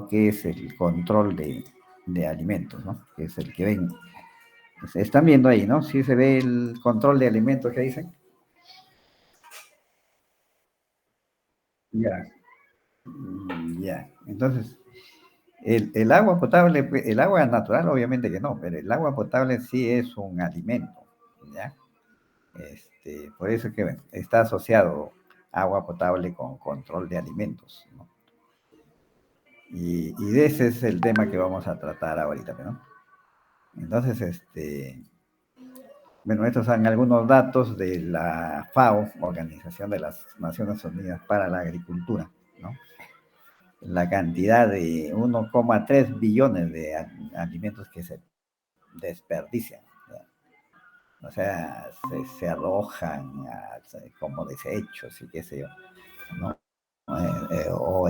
que es el control de alimentos, ¿no? Que es el que ven. Se están viendo ahí, ¿no? Sí se ve el control de alimentos que dicen. Ya, ya. Entonces, el agua potable, el agua natural obviamente que no, pero el agua potable sí es un alimento, ¿ya? Por eso que bueno, está asociado agua potable con control de alimentos, ¿no? Y de ese es el tema que vamos a tratar ahorita, ¿no? Entonces, bueno, estos son algunos datos de la FAO, Organización de las Naciones Unidas para la Agricultura, ¿no? La cantidad de 1,3 billones de alimentos que se desperdician, ¿ya? O sea, se arrojan como desechos y qué sé yo, ¿no? O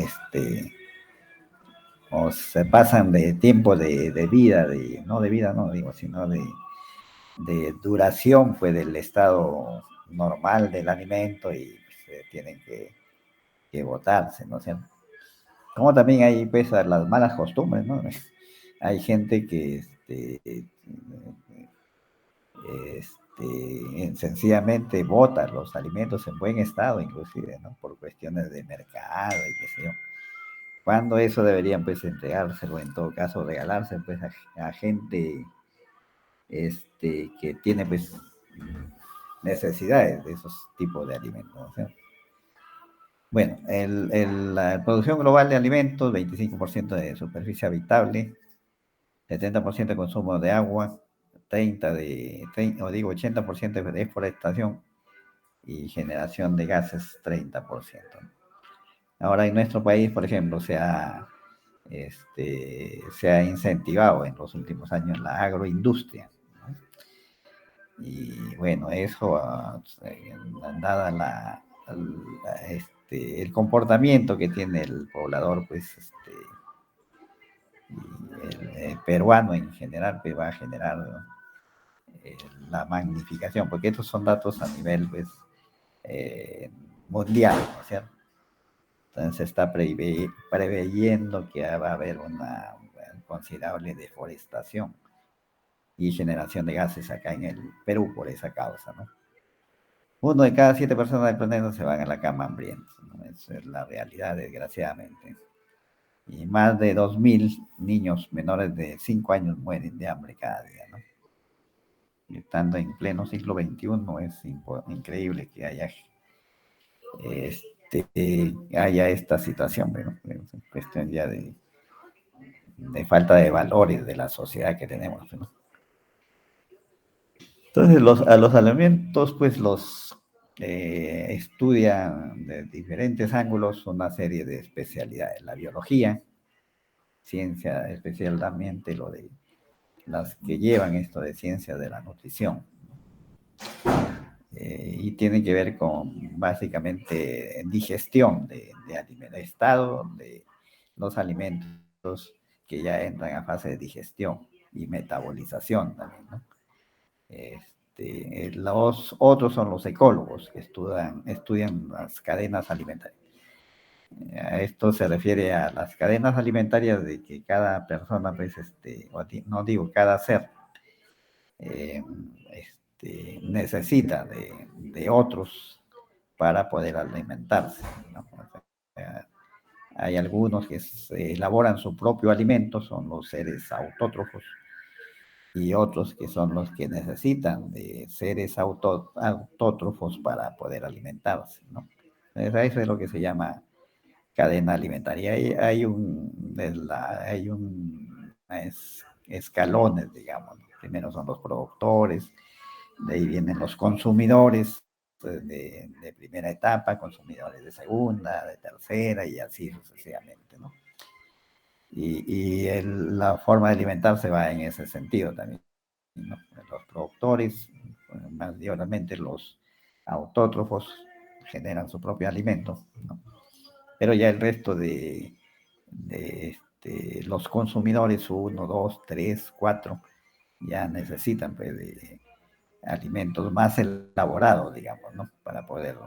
o se pasan de tiempo de vida, no de vida, no digo, sino de duración, pues, del estado normal del alimento y pues, tienen que botarse, ¿no? O sea, como también hay, pues, las malas costumbres, ¿no? Hay gente que, sencillamente bota los alimentos en buen estado, inclusive, ¿no? Por cuestiones de mercado y qué sé yo. Cuando eso deberían, pues, entregárselo, en todo caso, regalarse, pues, a gente, que tiene, pues, necesidades de esos tipos de alimentos, ¿no? O sea, bueno, la producción global de alimentos, 25% de superficie habitable, 70% de consumo de agua, 80% de deforestación y generación de gases, 30%. Ahora, en nuestro país, por ejemplo, se ha incentivado en los últimos años la agroindustria, ¿no? Y bueno, eso, dada el comportamiento que tiene el poblador, pues, el peruano en general, pues, va a generar eh, la magnificación, porque estos son datos a nivel, pues, eh, mundial, ¿no es cierto? Entonces se está preveyendo que va a haber una considerable deforestación y generación de gases acá en el Perú por esa causa, ¿no? Uno de cada 7 personas del planeta se van a la cama hambrientos, ¿no? Esa es la realidad, desgraciadamente. Y más de 2.000 niños menores de 5 años mueren de hambre cada día, ¿no? Y estando en pleno siglo XXI, es increíble que haya esta situación, ¿no? Es cuestión ya de falta de valores de la sociedad que tenemos, ¿no? Entonces, a los alimentos, pues, los estudian de diferentes ángulos una serie de especialidades. La biología, ciencia, especialmente lo de las que llevan esto de ciencia de la nutrición. Y tiene que ver con básicamente digestión de alimentos, estado de los alimentos que ya entran a fase de digestión y metabolización también, ¿no? Los otros son los ecólogos que estudian las cadenas alimentarias. Esto se refiere a las cadenas alimentarias de que cada persona, pues, no digo cada ser, eh, necesita de otros para poder alimentarse, ¿no? O sea, hay algunos que elaboran su propio alimento, son los seres autótrofos, y otros que son los que necesitan de seres autótrofos para poder alimentarse, ¿no? Eso es lo que se llama cadena alimentaria. Escalones, digamos, ¿no? Primero son los productores, de ahí vienen los consumidores de primera etapa, consumidores de segunda, de tercera y así sucesivamente, ¿no? La forma de alimentarse va en ese sentido también, ¿no? Los productores, mayormente los autótrofos, generan su propio alimento, ¿no? Pero ya el resto de los consumidores, uno, dos, tres, cuatro, ya necesitan, pues, de alimentos más elaborados, digamos, ¿no? Para poder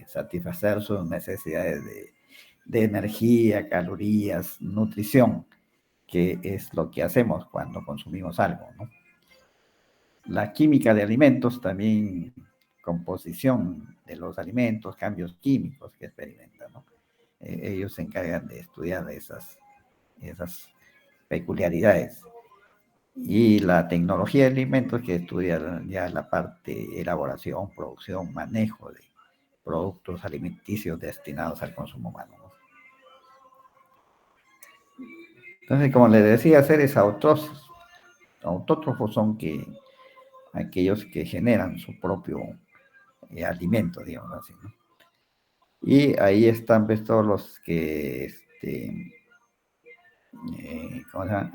satisfacer sus necesidades de energía, calorías, nutrición, que es lo que hacemos cuando consumimos algo, ¿no? La química de alimentos también, composición de los alimentos, cambios químicos que experimentan, ¿no? Ellos se encargan de estudiar esas peculiaridades. Y la tecnología de alimentos que estudia ya la parte elaboración, producción, manejo de productos alimenticios destinados al consumo humano, ¿no? Entonces, como les decía, seres autótrofos son aquellos que generan su propio alimento, digamos así, ¿no? Y ahí están pues, todos los que, ¿cómo se llama?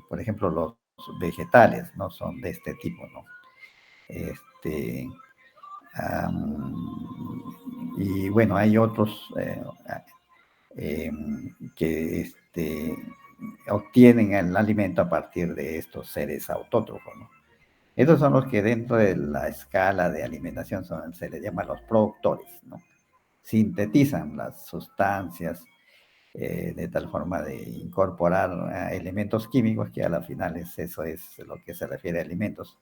Por ejemplo, los vegetales, ¿no? Son de este tipo, ¿no? Este, y bueno, hay otros que obtienen el alimento a partir de estos seres autótrofos, ¿no? Estos son los que dentro de la escala de alimentación se les llama los productores, ¿no? Sintetizan las sustancias de tal forma de incorporar elementos químicos que a la final eso es lo que se refiere a alimentos,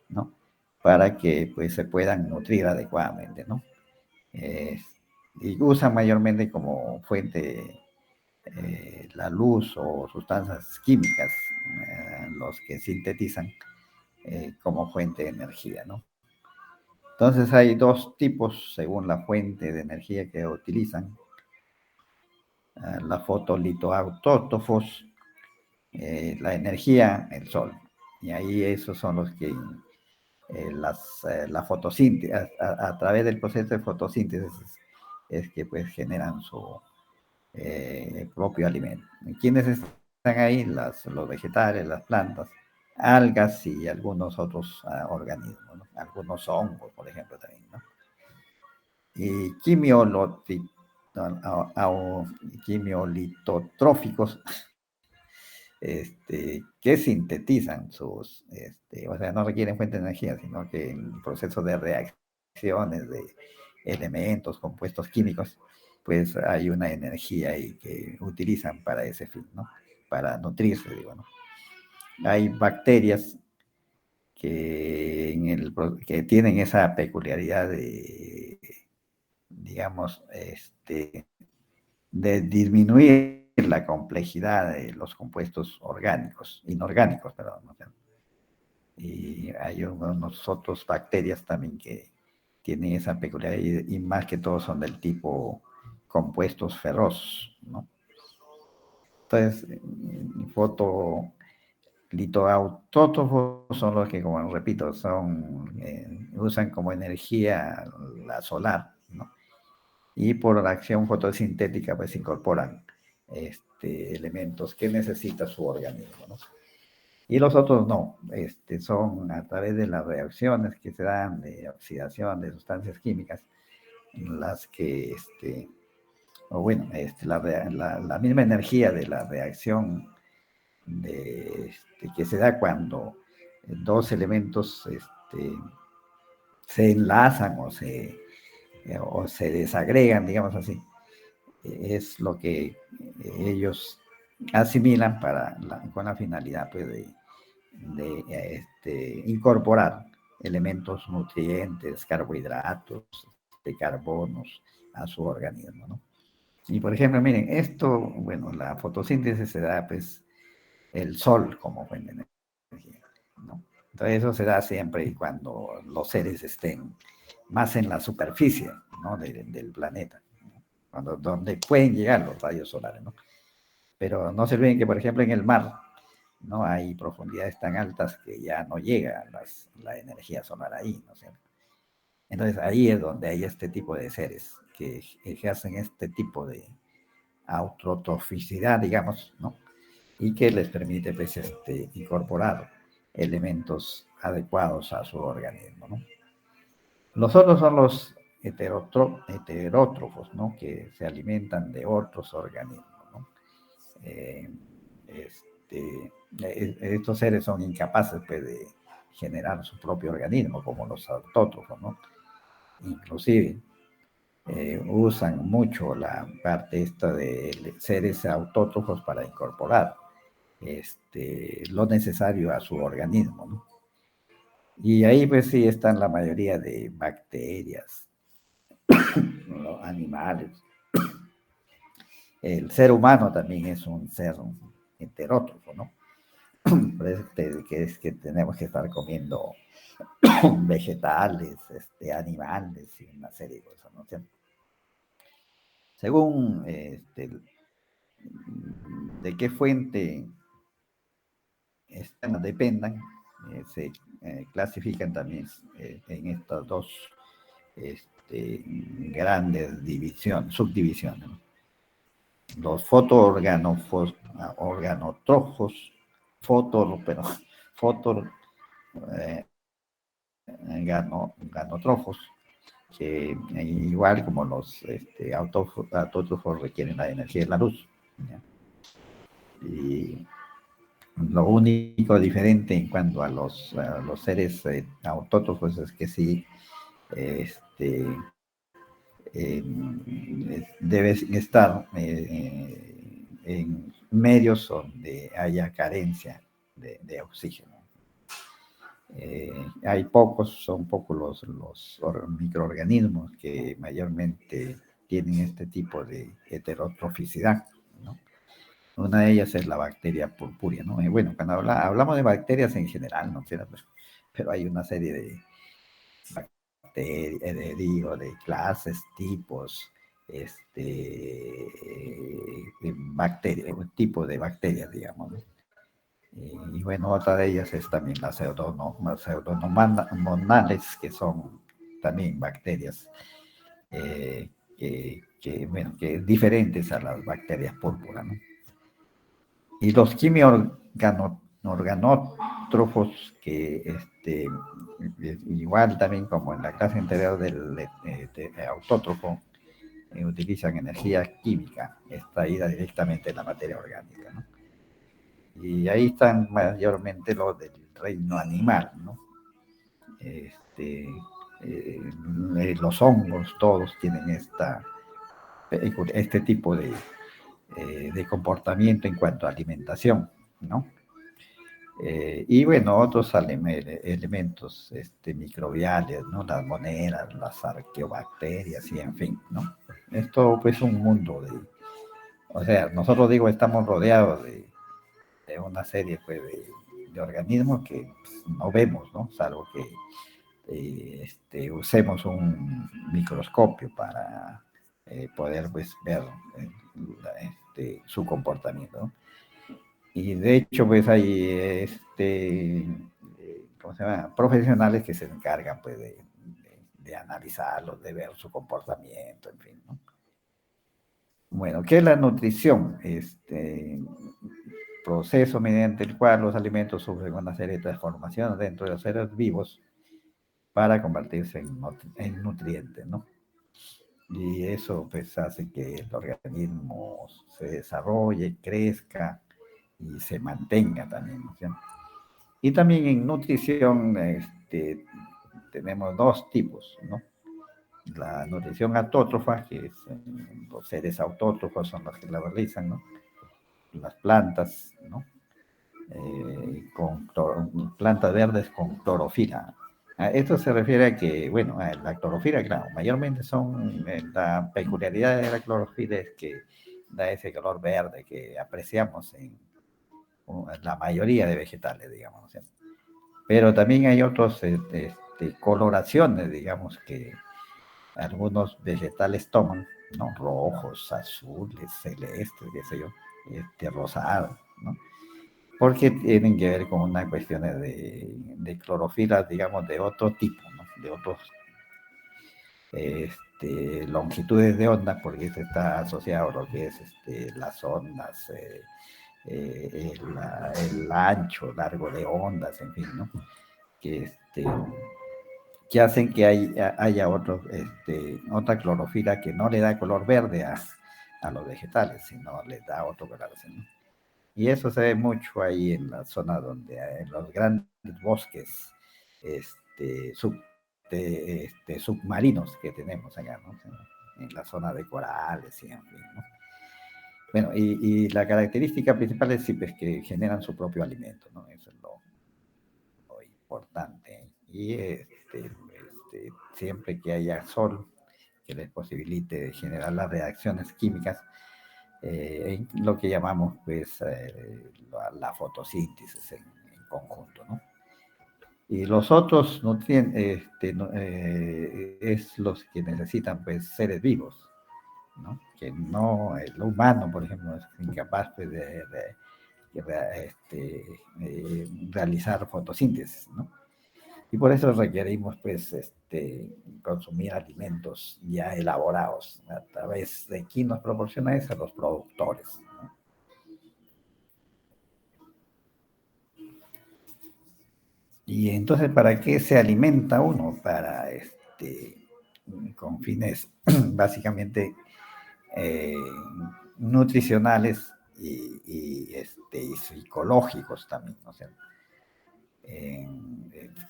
¿no? Para que pues se puedan nutrir adecuadamente, ¿no? Eh, y usan mayormente como fuente la luz o sustancias químicas, los que sintetizan como fuente de energía, ¿no? Entonces hay dos tipos según la fuente de energía que utilizan. La fotolitoautótrofos, la energía, el sol. Y ahí esos son los que la fotosíntesis, a través del proceso de fotosíntesis es que pues generan su propio alimento. ¿Quiénes están ahí? Los vegetales, las plantas, algas y algunos otros organismos, ¿no? Algunos hongos, por ejemplo, también, ¿no? Y quimiolitotróficos, que sintetizan o sea, no requieren fuente de energía, sino que en procesos de reacciones de elementos, compuestos químicos, pues hay una energía ahí que utilizan para ese fin, ¿no? Para nutrirse, digo, ¿no? Hay bacterias que tienen esa peculiaridad de, digamos, de disminuir la complejidad de los compuestos inorgánicos, perdón, ¿no? Y hay unos otros bacterias también que tienen esa peculiaridad y más que todo son del tipo compuestos ferrosos, ¿no? Entonces, fotolitoautótrofos son los que, como repito, usan como energía la solar, ¿no? Y por la acción fotosintética pues incorporan elementos que necesita su organismo, ¿no? Y los otros no, son a través de las reacciones que se dan de oxidación de sustancias químicas, las que, o bueno, la misma energía de la reacción que se da cuando dos elementos se enlazan o se desagregan, digamos así, es lo que ellos asimilan con la finalidad pues, de incorporar elementos nutrientes, carbohidratos, de carbonos a su organismo, ¿no? Y por ejemplo, miren, esto, bueno, la fotosíntesis se da pues el sol como fuente de energía, ¿no? Entonces eso se da siempre y cuando los seres estén más en la superficie, ¿no? Del planeta, ¿no? Donde pueden llegar los rayos solares, ¿no? Pero no se olviden que, por ejemplo, en el mar, ¿no? Hay profundidades tan altas que ya no llega la energía solar ahí, ¿no es cierto? Entonces ahí es donde hay este tipo de seres que ejercen este tipo de autotroficidad, digamos, ¿no? Y que les permite pues, incorporar elementos adecuados a su organismo, ¿no? Los otros son los heterótrofos, ¿no? Que se alimentan de otros organismos, ¿no? Eh, estos seres son incapaces pues, de generar su propio organismo, como los autótrofos, ¿no? Inclusive, usan mucho la parte esta de seres autótrofos para incorporar lo necesario a su organismo, ¿no? Y ahí pues sí están la mayoría de bacterias, los animales. El ser humano también es un ser heterótrofo, ¿no? Por eso que es que tenemos que estar comiendo vegetales, animales y una serie de cosas, ¿no? Según de qué fuente dependan, se clasifican también en estas dos grandes divisiones, subdivisiones, ¿no? Los fotoorganótrofos, pero foto eh, organótrofos, que igual como los autótrofos requieren la energía de la luz, ¿ya? Y lo único diferente en cuanto a los seres autótrofos es que sí, este, debe estar en medios donde haya carencia de oxígeno. Son pocos los microorganismos que mayormente tienen este tipo de heterotroficidad, ¿no? Una de ellas es la bacteria purpúrea, ¿no? Bueno, cuando hablamos de bacterias en general, ¿no? Pero hay una serie de bacterias, de clases, tipos, un tipo de bacterias, digamos, ¿no? Y bueno, otra de ellas es también las pseudomonales, que son también bacterias bueno, que diferentes a las bacterias púrpura, ¿no? Y los organótrofos, que igual también como en la clase anterior del autótrofo, utilizan energía química extraída directamente de la materia orgánica, ¿no? Y ahí están mayormente los del reino animal, ¿no? Este, los hongos, todos tienen este tipo de comportamiento en cuanto a alimentación, ¿no? Y bueno, otros elementos microbiales, ¿no? Las monedas, las arqueobacterias y en fin, ¿no? Esto pues un mundo o sea, nosotros digo, estamos rodeados de una serie pues, de organismos que pues, no vemos, ¿no? Salvo que usemos un microscopio para poder pues, ver su comportamiento, ¿no? Y de hecho, pues hay ¿cómo se llama? Profesionales que se encargan pues, de analizarlos, de ver su comportamiento, en fin, ¿no? Bueno, ¿qué es la nutrición? Proceso mediante el cual los alimentos sufren una serie de transformaciones dentro de los seres vivos para convertirse en nutrientes, ¿no? Y eso pues hace que el organismo se desarrolle, crezca y se mantenga también, ¿no? Y también en nutrición tenemos dos tipos, ¿no? La nutrición autótrofa, que es, los seres autótrofos son los que la realizan, ¿no? Las plantas, ¿no? Plantas verdes con clorofila. Esto se refiere a que, bueno, a la clorofila, claro, mayormente la peculiaridad de la clorofila es que da ese color verde que apreciamos en la mayoría de vegetales, digamos, ¿sí? Pero también hay otras coloraciones, digamos, que algunos vegetales toman, ¿no? Rojos, azules, celestes, qué sé yo, rosados, ¿no? Porque tienen que ver con una cuestión de clorofila, digamos, de otro tipo, ¿no? De otros longitudes de onda, porque esto está asociado a lo que es las ondas, el ancho, largo de ondas, en fin, ¿no? Que, que hacen que haya otra clorofila que no le da color verde a los vegetales, sino le da otro color, ¿no? Y eso se ve mucho ahí en la zona donde en los grandes bosques este, sub, submarinos que tenemos acá, ¿no? en la zona de corales y en fin, ¿no? Bueno, y la característica principal es sí, pues, que generan su propio alimento, ¿no? Eso es lo importante. Y siempre que haya sol que les posibilite generar las reacciones químicas, en lo que llamamos pues la fotosíntesis en conjunto, ¿no? Y los otros nutrientes es los que necesitan pues seres vivos, ¿no? Que no, el humano, por ejemplo, es incapaz pues, realizar fotosíntesis, ¿no? Y por eso requerimos pues consumir alimentos ya elaborados. A través de quién nos proporciona eso, los productores, ¿no? Y entonces, ¿para qué se alimenta uno? Para con fines básicamente eh, nutricionales y psicológicos también, ¿no? O sea,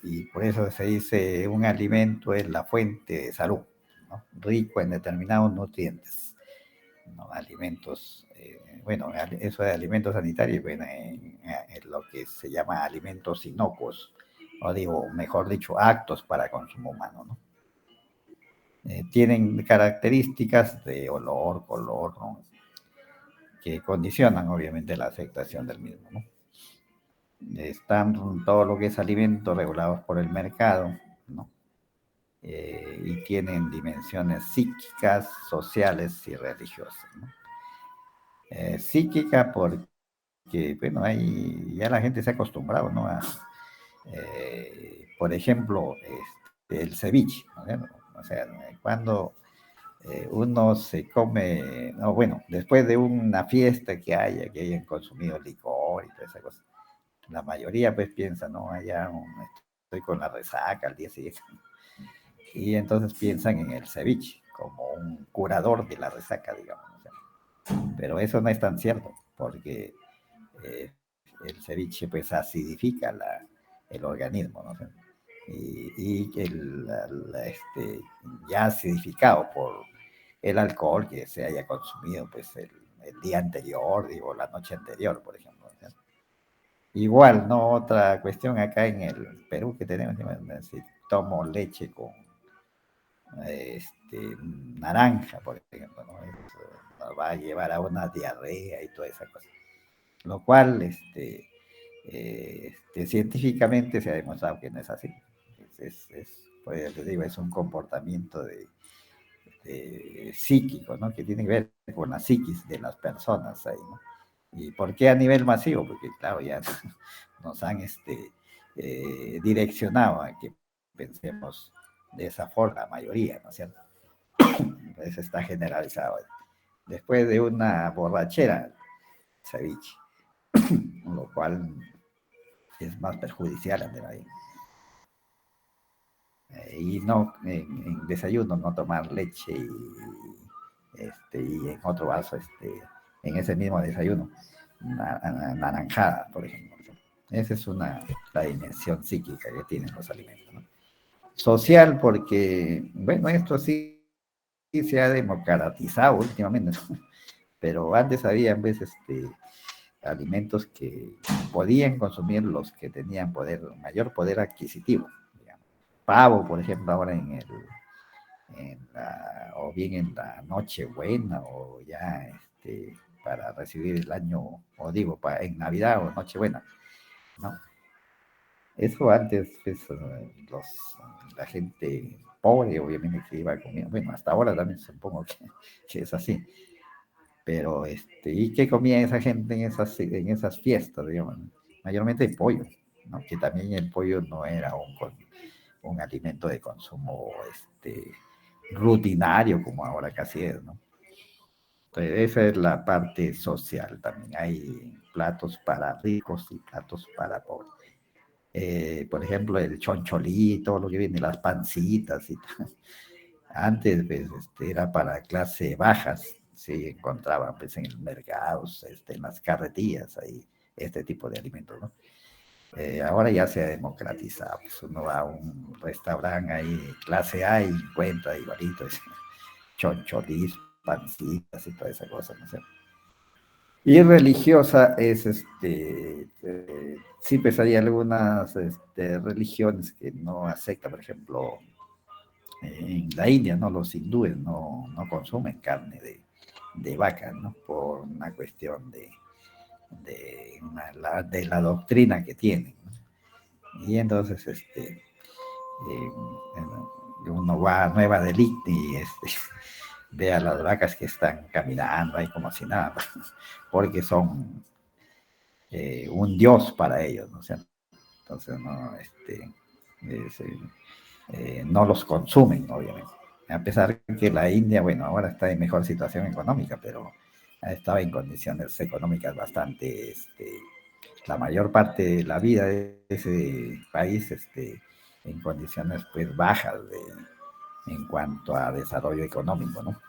y por eso se dice un alimento es la fuente de salud, ¿no? Rico en determinados nutrientes, ¿no? Alimentos, bueno, eso de alimentos sanitarios, bueno, en lo que se llama alimentos inocuos, o digo, mejor dicho, actos para consumo humano, ¿no? Tienen características de olor, color, ¿no? Que condicionan obviamente la aceptación del mismo, ¿no? Están todo lo que es alimentos regulados por el mercado, ¿no? Y tienen dimensiones psíquicas, sociales y religiosas, ¿no? Psíquica porque, bueno, ahí ya la gente se ha acostumbrado, ¿no? Por ejemplo, el ceviche, ¿no? O sea, cuando uno se come, no, bueno, después de una fiesta que hayan consumido licor y toda esa cosa, la mayoría pues piensa, no, allá estoy con la resaca al día siguiente. Y entonces piensan en el ceviche como un curador de la resaca, digamos. O sea, pero eso no es tan cierto, porque eh, el ceviche pues acidifica el organismo, ¿no? O sea, y ya acidificado por el alcohol que se haya consumido pues el día anterior, digo, la noche anterior, por ejemplo. ¿No? Igual, ¿no? Otra cuestión acá en el Perú que tenemos, si tomo leche con naranja, por ejemplo, ¿no? Nos va a llevar a una diarrea y toda esa cosa. Lo cual, científicamente se ha demostrado que no es así. Pues, les digo, es un comportamiento psíquico, ¿no? Que tiene que ver con la psiquis de las personas ahí, ¿no? ¿Y por qué a nivel masivo? Porque, claro, ya nos han direccionado a que pensemos de esa forma, la mayoría, ¿no es cierto? Entonces está generalizado. Después de una borrachera, ceviche, lo cual es más perjudicial ante la vida. Y no, en desayuno no tomar leche y en otro vaso, en ese mismo desayuno, naranjada, por ejemplo. Esa es la dimensión psíquica que tienen los alimentos, ¿no? Social, porque, bueno, esto sí se ha democratizado últimamente, ¿no? Pero antes había, pues, alimentos que podían consumir los que tenían mayor poder adquisitivo. Digamos. Pavo, por ejemplo, ahora o bien en la Nochebuena, o ya para recibir el año, o digo, en Navidad o Nochebuena, ¿no? Eso antes, pues, la gente pobre, obviamente, que iba comiendo, bueno, hasta ahora también supongo que es así, pero, ¿y qué comía esa gente en esas fiestas, digamos? Mayormente pollo, ¿no? Que también el pollo no era un alimento de consumo, rutinario como ahora casi es, ¿no? Entonces, esa es la parte social también. Hay platos para ricos y platos para pobres. Por ejemplo, el choncholí, todo lo que viene, las pancitas y tal. Antes pues, era para clase bajas, se encontraban pues, en el mercado, en las carretillas, ahí, este tipo de alimentos, ¿no? Ahora ya se ha democratizado, pues uno va a un restaurante ahí, clase A y encuentra igualito ese choncholis, pancitas y toda esa cosa, ¿no sé? Y religiosa es, sí, pues hay algunas religiones que no aceptan, por ejemplo, en la India, ¿no? Los hindúes no consumen carne de vaca, ¿no? Por una cuestión de la doctrina que tienen, ¿no? Y entonces, uno va a Nueva Delhi y ve a las vacas que están caminando ahí como si nada, porque son un dios para ellos, ¿no? O sea, entonces es, no los consumen, obviamente. A pesar que la India, bueno, ahora está en mejor situación económica, pero estaba en condiciones económicas bastante, la mayor parte de la vida de ese país, en condiciones pues bajas en cuanto a desarrollo económico, ¿no?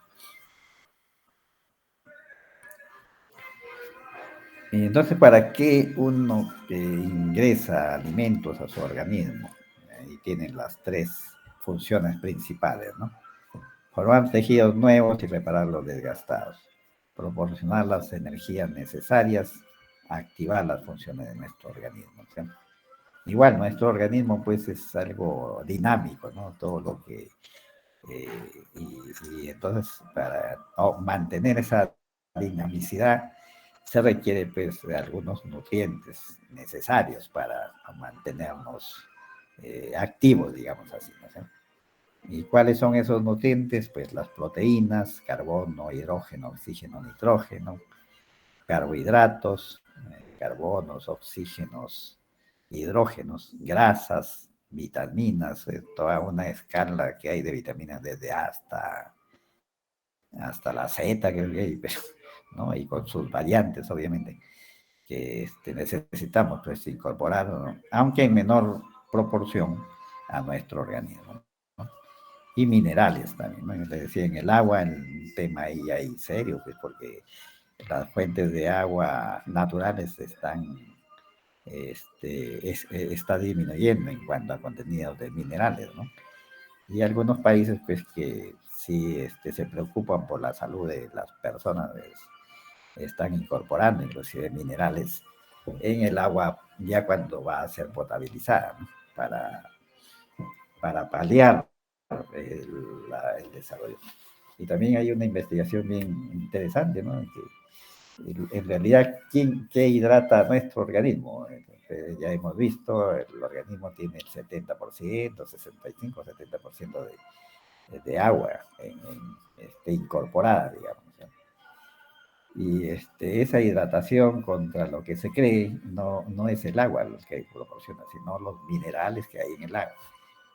Y entonces, ¿para qué uno ingresa alimentos a su organismo? Y tienen las tres funciones principales, ¿no? Formar tejidos nuevos y reparar los desgastados, proporcionar las energías necesarias, activar las funciones de nuestro organismo, ¿sí? Igual, nuestro organismo pues es algo dinámico, ¿no? Todo lo que... y entonces para mantener esa dinamicidad se requiere pues de algunos nutrientes necesarios para mantenernos activos, digamos así, ¿no? ¿Sí? ¿Y cuáles son esos nutrientes? Pues las proteínas, carbono, hidrógeno, oxígeno, nitrógeno, carbohidratos, carbonos, oxígenos, hidrógenos, grasas, vitaminas, toda una escala que hay de vitaminas desde hasta la Z, que hay, pero, ¿no? Y con sus variantes, obviamente, que necesitamos pues, incorporar, ¿no? Aunque en menor proporción, a nuestro organismo, ¿no? Y minerales también, ¿no? Les decía, en el agua, el tema ahí serio, pues porque las fuentes de agua naturales está disminuyendo en cuanto a contenidos de minerales, ¿no? Y algunos países, pues, que sí se preocupan por la salud de las personas, pues, están incorporando inclusive minerales en el agua ya cuando va a ser potabilizada, ¿no? Para paliar el desarrollo. Y también hay una investigación bien interesante, ¿no? En realidad, ¿qué hidrata nuestro organismo? Ya hemos visto, el organismo tiene el 70%, 65, 70% de agua incorporada, digamos, ¿no? Y esa hidratación contra lo que se cree no es el agua lo que proporciona, sino los minerales que hay en el agua.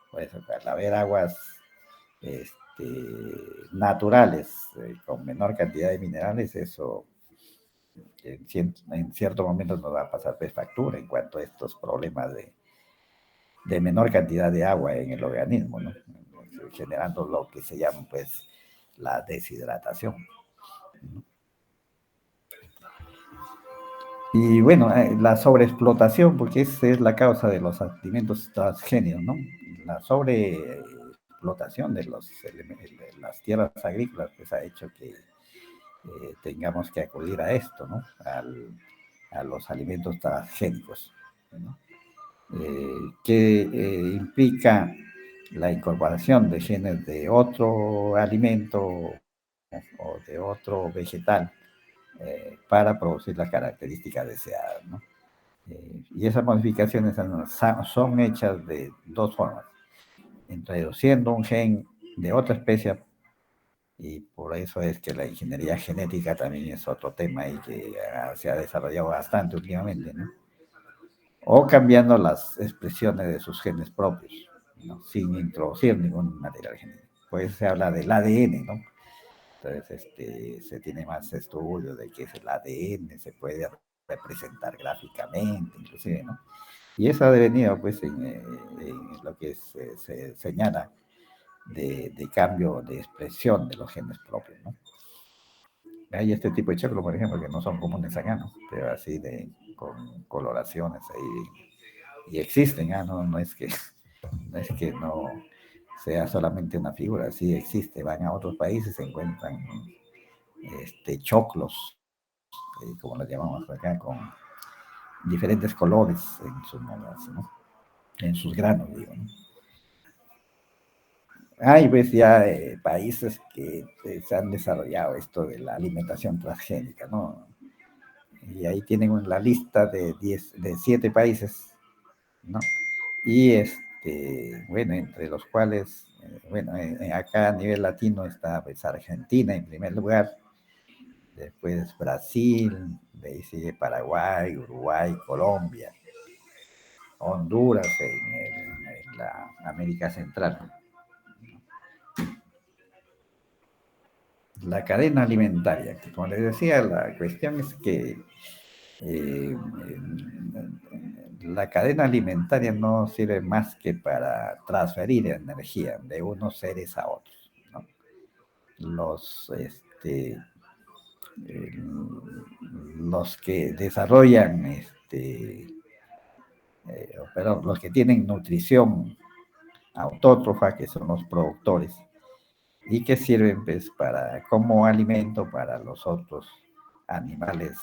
Por eso, al haber aguas este, naturales con menor cantidad de minerales, eso en cierto momento nos va a pasar de factura en cuanto a estos problemas de menor cantidad de agua en el organismo, ¿no? Generando lo que se llama pues la deshidratación. Y bueno, la sobreexplotación, porque esa es la causa de los alimentos transgénicos, ¿no? La sobreexplotación de las tierras agrícolas pues ha hecho que tengamos que acudir a esto, ¿no? A los alimentos transgénicos, ¿no? Que implica la incorporación de genes de otro alimento o de otro vegetal para producir las características deseadas, ¿no? Y esas modificaciones son hechas de dos formas, introduciendo un gen de otra especie, y por eso es que la ingeniería genética también es otro tema y que se ha desarrollado bastante últimamente, ¿no? O cambiando las expresiones de sus genes propios, ¿no? Sin introducir ningún material genético. Pues se habla del ADN, ¿no? Entonces, se tiene más estudios de que es el ADN, se puede representar gráficamente, inclusive, ¿no? Y eso ha devenido, pues, en lo que se señala de cambio de expresión de los genes propios, ¿no? Hay este tipo de choclo, por ejemplo, que no son comunes acá, ¿no? Pero así con coloraciones ahí, y existen, ¿ah? No es que no, sea solamente una figura, sí existe, van a otros países, se encuentran choclos, como los llamamos acá, con diferentes colores en sus molas, ¿no? En sus granos, digo, ¿no? Hay pues ya países que se han desarrollado esto de la alimentación transgénica, ¿no? Y ahí tienen la lista de 7 países, ¿no? Y bueno, entre los cuales, bueno, acá a nivel latino está pues Argentina en primer lugar, después Brasil, de ahí sigue Paraguay, Uruguay, Colombia, Honduras en la América Central. La cadena alimentaria, que como les decía, la cuestión es que eh, la cadena alimentaria no sirve más que para transferir energía de unos seres a otros, ¿no? Los, eh, los que desarrollan, perdón, los que tienen nutrición autótrofa, que son los productores, y que sirven pues, como alimento para los otros animales,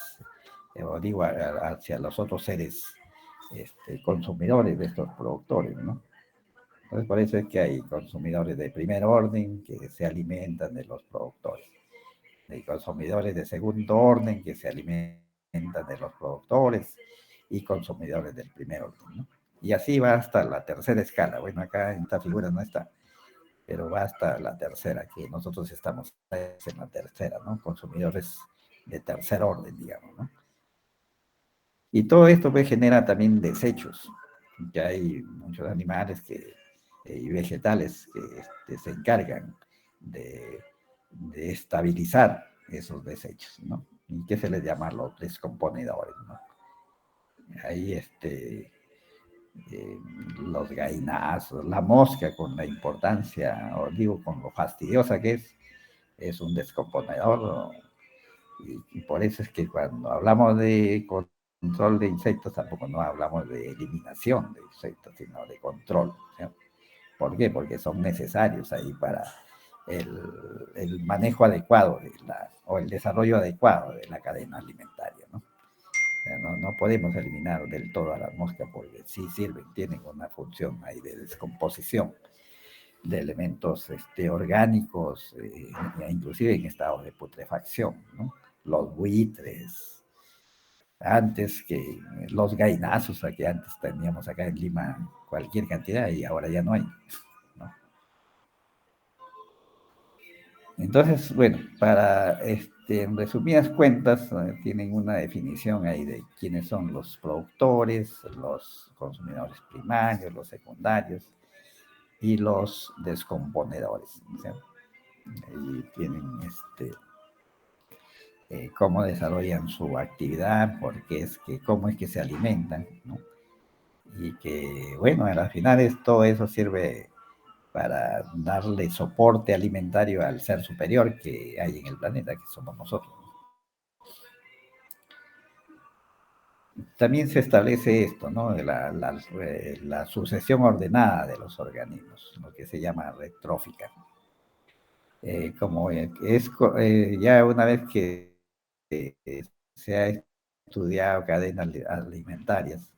o digo, hacia los otros seres consumidores de estos productores, ¿no? Entonces, por eso es que hay consumidores de primer orden que se alimentan de los productores, hay consumidores de segundo orden que se alimentan de los productores y consumidores del primer orden, ¿no? Y así va hasta la tercera escala. Bueno, acá en esta figura no está, pero va hasta la tercera, que nosotros estamos en la tercera, ¿no? Consumidores de tercer orden, digamos, ¿no? Y todo esto pues, genera también desechos, que hay muchos animales y vegetales que se encargan de estabilizar esos desechos, ¿no? Y que se les llama los descomponedores, ¿no? Ahí eh, los gallinazos, la mosca con la importancia, o digo, con lo fastidiosa que es un descomponedor, y por eso es que cuando hablamos de control de insectos, tampoco no hablamos de eliminación de insectos, sino de control, ¿sí? ¿Por qué? Porque son necesarios ahí para el manejo adecuado o el desarrollo adecuado de la cadena alimentaria, ¿no? O sea, no podemos eliminar del todo a las moscas porque sí sirven, tienen una función ahí de descomposición de elementos orgánicos, inclusive en estado de putrefacción, ¿no? Los buitres, antes que los gainazos, que antes teníamos acá en Lima cualquier cantidad y ahora ya no hay, ¿no? Entonces, bueno, en resumidas cuentas, tienen una definición ahí de quiénes son los productores, los consumidores primarios, los secundarios y los descomponedores, ¿sí? Y tienen cómo desarrollan su actividad, cómo es que se alimentan, ¿no? Y que, bueno, al final todo eso sirve para darle soporte alimentario al ser superior que hay en el planeta, que somos nosotros. También se establece esto, ¿no? De la sucesión ordenada de los organismos, lo que se llama retrófica. Como ya una vez que eh, se ha estudiado cadenas alimentarias,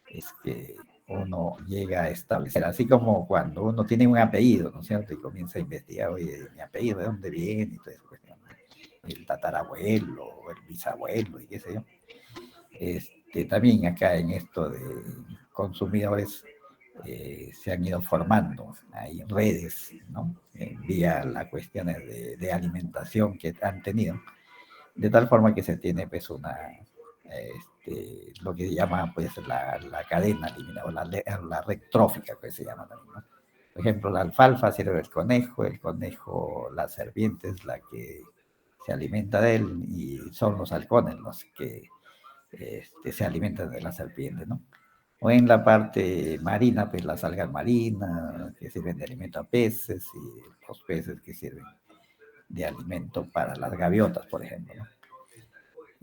es que uno llega a establecer, así como cuando uno tiene un apellido, ¿no es cierto? Y comienza a investigar, oye, mi apellido, ¿de dónde viene? Y todo eso, el tatarabuelo, el bisabuelo, y qué sé yo. También acá en esto de consumidores se han ido formando, hay redes, ¿no? Vía las cuestiones de alimentación que han tenido, de tal forma que se tiene pues lo que se llama pues la cadena alimentar, o la red trófica que se llama también, ¿no? Por ejemplo, la alfalfa sirve el conejo, la serpiente es la que se alimenta de él y son los halcones los que se alimentan de la serpiente, ¿no? O en la parte marina, pues las algas marinas que sirven de alimento a peces y los peces que sirven de alimento para las gaviotas, por ejemplo, ¿no?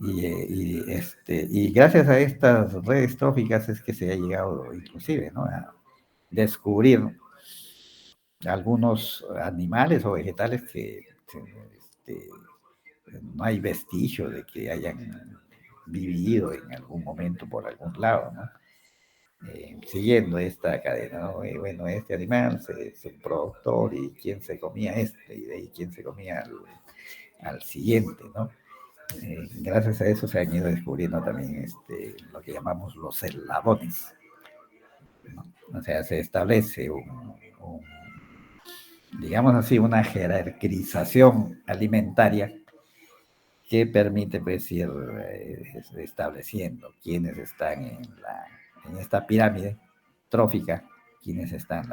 Y gracias a estas redes tróficas es que se ha llegado inclusive, ¿no? A descubrir algunos animales o vegetales que no hay vestigio de que hayan vivido en algún momento por algún lado, ¿no? Siguiendo esta cadena, ¿no? Bueno, este animal es un productor y quién se comía este, y de ahí quién se comía al siguiente, ¿no? Gracias a eso se han ido descubriendo también lo que llamamos los eslabones, ¿no? O sea, se establece digamos así, una jerarquización alimentaria que permite pues ir estableciendo quiénes están en esta pirámide trófica, quiénes están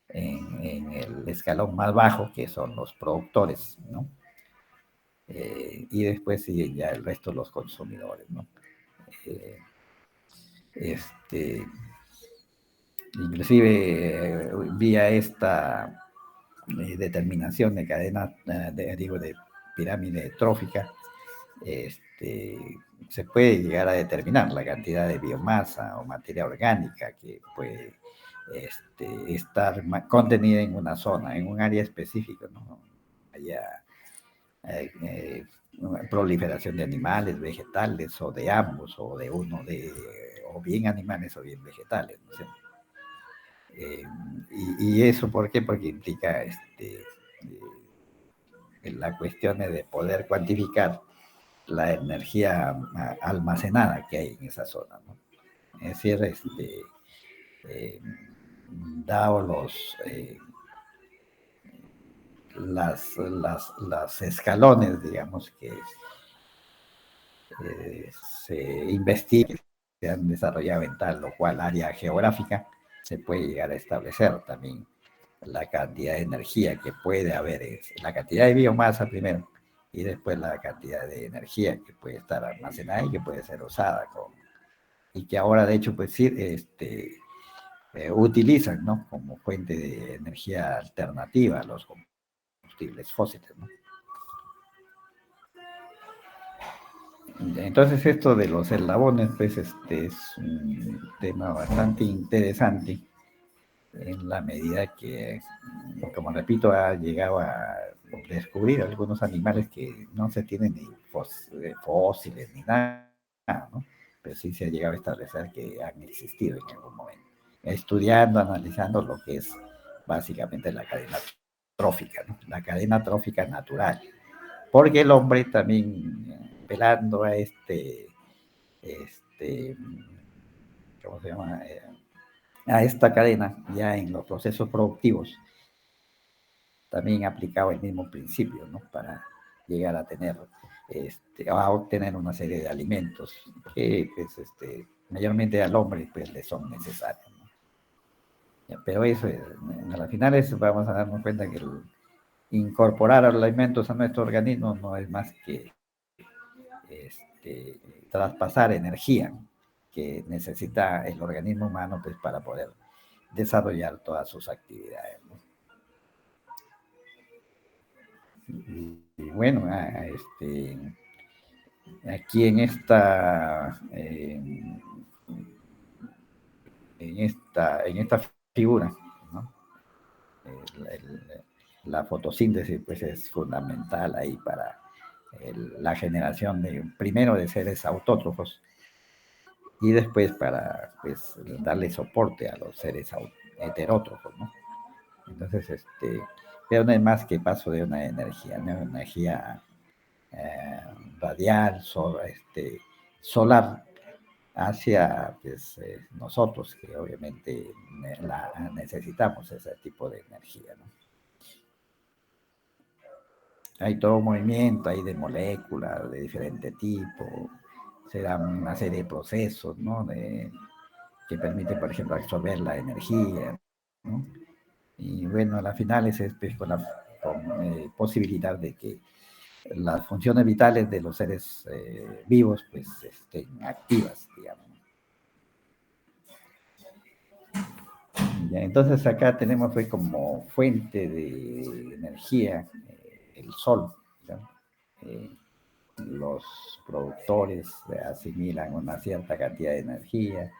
en el escalón más bajo, que son los productores, ¿no? Y después siguen ya el resto de los consumidores, ¿no? Eh, este, inclusive vía esta determinación de cadena, digo, de pirámide trófica, este, se puede llegar a determinar la cantidad de biomasa o materia orgánica que puede estar contenida en una zona, en un área específica, ¿no? Haya una proliferación de animales, vegetales, o de ambos, o de uno, o bien animales o bien vegetales, ¿no? Eh, y eso, ¿por qué? Porque implica la cuestión de poder cuantificar la energía almacenada que hay en esa zona, ¿no? Es decir, eh, dado las escalones, digamos, que eh, se investigan, se han desarrollado en tal o cual área geográfica, se puede llegar a establecer también la cantidad de energía que puede haber, la cantidad de biomasa primero, y después la cantidad de energía que puede estar almacenada y que puede ser usada y que ahora de hecho pues sí, utilizan, ¿no? Como fuente de energía alternativa a los combustibles fósiles, ¿no? Entonces esto de los eslabones pues es un tema bastante interesante en la medida que, como repito, ha llegado a descubrir algunos animales que no se tienen ni fósiles ni nada, ¿no? Pero sí se ha llegado a establecer que han existido en algún momento, estudiando, analizando lo que es básicamente la cadena trófica, ¿no? La cadena trófica natural, porque el hombre también, pelando a este, ¿cómo se llama? A esta cadena, ya en los procesos productivos, también aplicaba el mismo principio, ¿no? Para llegar a tener, a obtener una serie de alimentos que, pues, mayormente al hombre, pues, le son necesarios, ¿no? Ya, pero eso, a la final vamos a darnos cuenta que el incorporar alimentos a nuestro organismo no es más que traspasar energía que necesita el organismo humano, pues, para poder desarrollar todas sus actividades, ¿no? Y bueno, aquí en esta figura, ¿no? El- el- la fotosíntesis pues es fundamental ahí para la generación primero de seres autótrofos y después para pues darle soporte a los seres heterótrofos, ¿no? Entonces, pero no es más que paso de una energía, ¿no? Una energía eh, radial, solar, hacia pues, nosotros, que obviamente necesitamos ese tipo de energía, ¿no? Hay todo un movimiento, hay de moléculas de diferente tipo, se dan una serie de procesos, ¿no? Que permiten, por ejemplo, absorber la energía, ¿no? Y bueno, a la final es pues, con posibilidad de que las funciones vitales de los seres vivos pues estén activas, digamos. Ya, entonces acá tenemos pues, como fuente de energía el sol, ¿no? Eh, los productores asimilan una cierta cantidad de energía,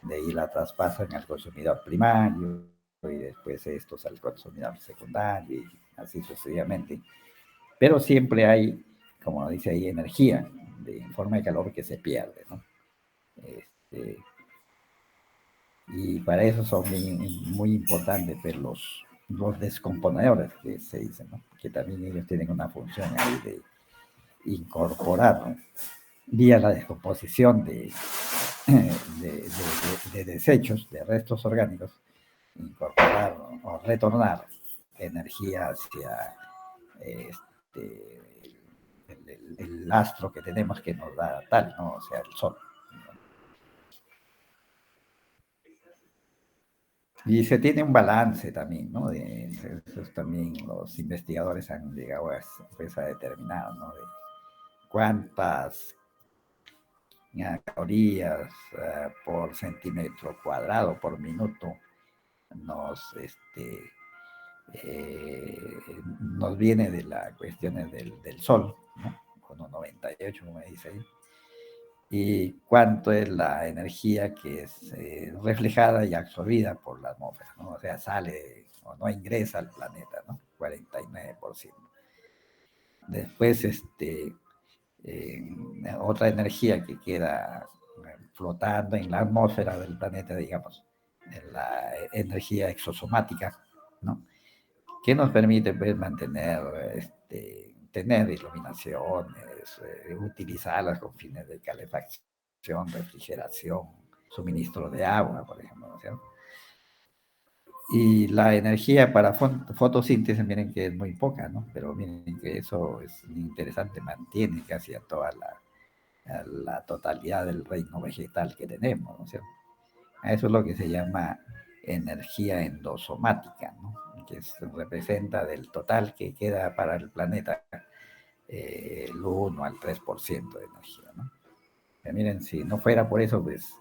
de ahí la traspasan al consumidor primario, y después estos al consumidor secundario y así sucesivamente. Pero siempre hay, como dice ahí, energía de forma de calor que se pierde, ¿no? Este, y para eso son muy importantes pues, los descomponedores que se dicen, ¿no? Que también ellos tienen una función ahí de incorporar, ¿no? Vía la descomposición de desechos, de restos orgánicos, incorporar o retornar energía hacia este, el astro que tenemos que nos da tal, ¿no? O sea, el sol. Y se tiene un balance también, ¿no? Eso también los investigadores han llegado a, pues, a determinar, ¿no? De cuántas calorías por centímetro cuadrado por minuto nos, nos viene de las cuestiones del sol, ¿no? Con un 98, como me dice ahí, y cuánto es la energía que es reflejada y absorbida por la atmósfera, ¿no? O sea, sale o no ingresa al planeta, ¿no? 49%. Después, otra energía que queda flotando en la atmósfera del planeta, digamos, la energía exosomática, ¿no? Que nos permite pues, mantener, tener iluminaciones, utilizarlas con fines de calefacción, refrigeración, suministro de agua, por ejemplo, ¿no es cierto? Y la energía para fotosíntesis, miren que es muy poca, ¿no? Pero miren que eso es interesante, mantiene casi a toda la totalidad del reino vegetal que tenemos, ¿no es cierto? Eso es lo que se llama energía endosomática, ¿no? Que representa del total que queda para el planeta el 1 al 3% de energía, ¿no? Miren, si no fuera por eso, pues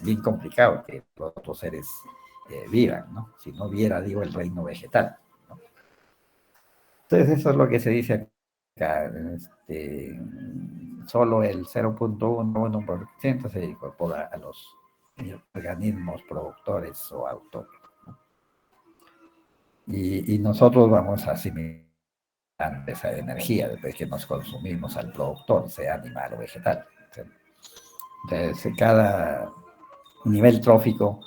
bien complicado que los otros seres vivan, ¿no? Si no hubiera, digo, el reino vegetal, ¿no? Entonces, eso es lo que se dice acá. Solo el 0.1% se incorpora a los organismos productores o autóctonos, ¿no? Y nosotros vamos a asimilar esa energía desde que nos consumimos al productor, sea animal o vegetal. Entonces, cada nivel trófico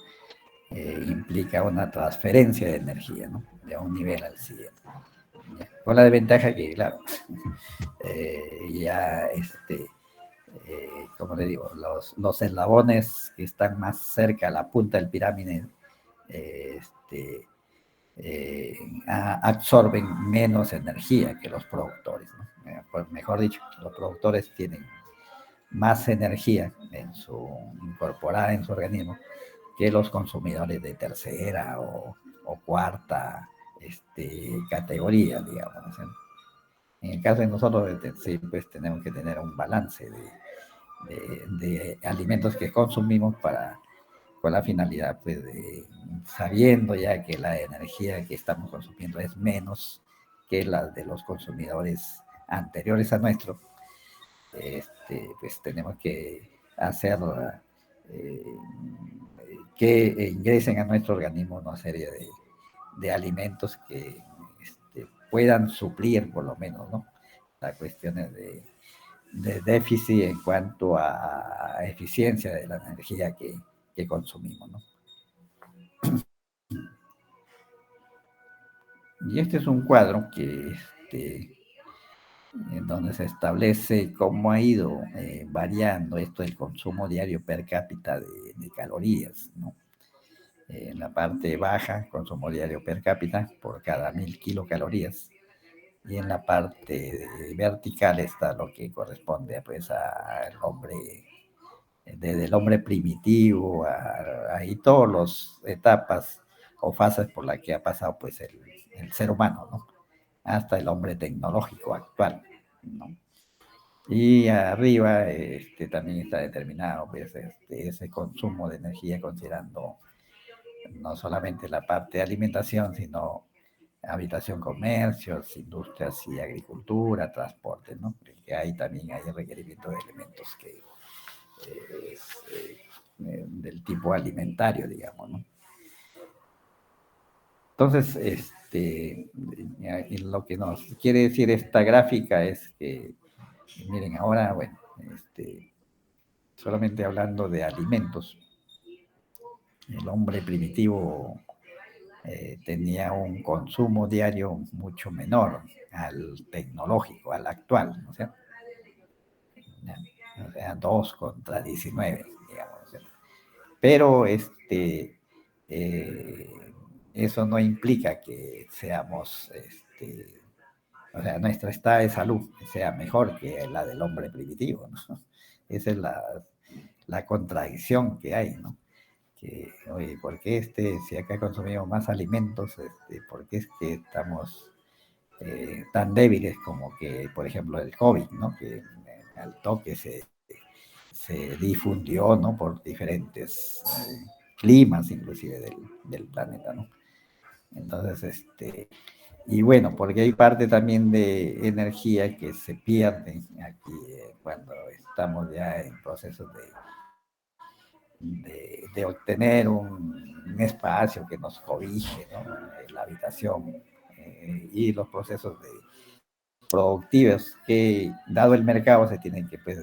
implica una transferencia de energía, ¿no? De un nivel al siguiente. Con la desventaja que, claro, ya, como le digo, los eslabones que están más cerca a la punta del pirámide, eh, este, absorben menos energía que los productores, ¿no? Pues mejor dicho, los productores tienen más energía incorporada en su organismo que los consumidores de tercera o cuarta categoría, digamos, ¿no? En el caso de nosotros, sí, pues tenemos que tener un balance de alimentos que consumimos con la finalidad, pues, sabiendo ya que la energía que estamos consumiendo es menos que la de los consumidores anteriores a nuestro, pues tenemos que hacer eh, que ingresen a nuestro organismo una serie de alimentos que puedan suplir por lo menos, ¿no? Las cuestiones de déficit en cuanto a eficiencia de la energía que consumimos, ¿no? Y este es un cuadro que en donde se establece cómo ha ido variando esto del consumo diario per cápita de calorías, ¿no? En la parte baja, consumo diario per cápita por cada 1000 kilocalorías, y en la parte vertical está lo que corresponde pues al hombre, desde el hombre primitivo, ahí todas las etapas o fases por las que ha pasado pues el ser humano, ¿no? Hasta el hombre tecnológico actual, ¿no? Y arriba también está determinado pues, ese consumo de energía considerando no solamente la parte de alimentación, sino habitación, comercios, industrias y agricultura, transporte, ¿no? Porque ahí también hay requerimiento de elementos que del tipo alimentario, digamos, ¿no? Entonces, y lo que nos quiere decir esta gráfica es que, miren, ahora, bueno, solamente hablando de alimentos, el hombre primitivo tenía un consumo diario mucho menor al tecnológico, al actual, ¿no? O sea, 2 contra 19, digamos. ¿Sí? Pero eh, eso no implica que seamos, o sea, nuestro estado de salud sea mejor que la del hombre primitivo, ¿no? Esa es la contradicción que hay, ¿no? Que, oye, ¿por qué si acá consumimos más alimentos, por qué es que estamos tan débiles como que, por ejemplo, el COVID, ¿no? Que al toque se difundió, ¿no? Por diferentes climas, inclusive, del planeta, ¿no? Entonces, y bueno, porque hay parte también de energía que se pierde aquí cuando estamos ya en procesos de obtener un espacio que nos cobije, ¿no? La habitación y los procesos productivos que, dado el mercado, se tienen que pues,